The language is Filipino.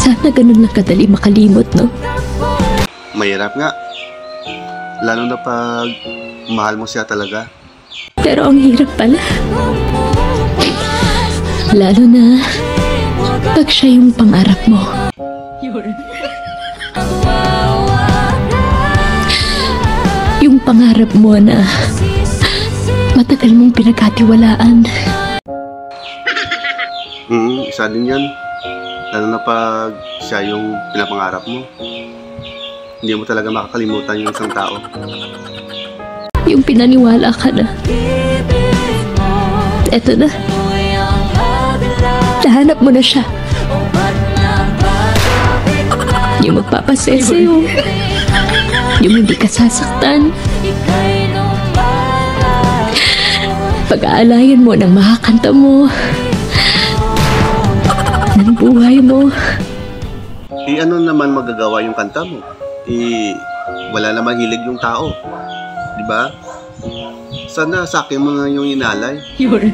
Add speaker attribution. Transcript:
Speaker 1: Sana ganun lang kadali makalimot, no?
Speaker 2: Mahirap nga. Lalo na pag mahal mo siya talaga.
Speaker 1: Pero ang hirap pala. Lalo na pag siya yung pangarap mo. Yung pangarap mo na matagal mong pinagkatiwalaan.
Speaker 2: Isa din yan. Lalo na pag siya yung pinapangarap mo. Hindi mo talaga makakalimutan yung isang tao.
Speaker 1: Yung pinaniwala ka na. Eto na. Nahanap mo na siya. Yung magpapasaya sa'yo. Yung hindi ka sasaktan. Pag-aalayan mo ng makakanta mo. Ng buhay mo.
Speaker 2: Ano naman magagawa yung kanta mo? Wala namang hilig yung tao. Diba? Sana sa akin mo na yung inalay.
Speaker 1: Yun.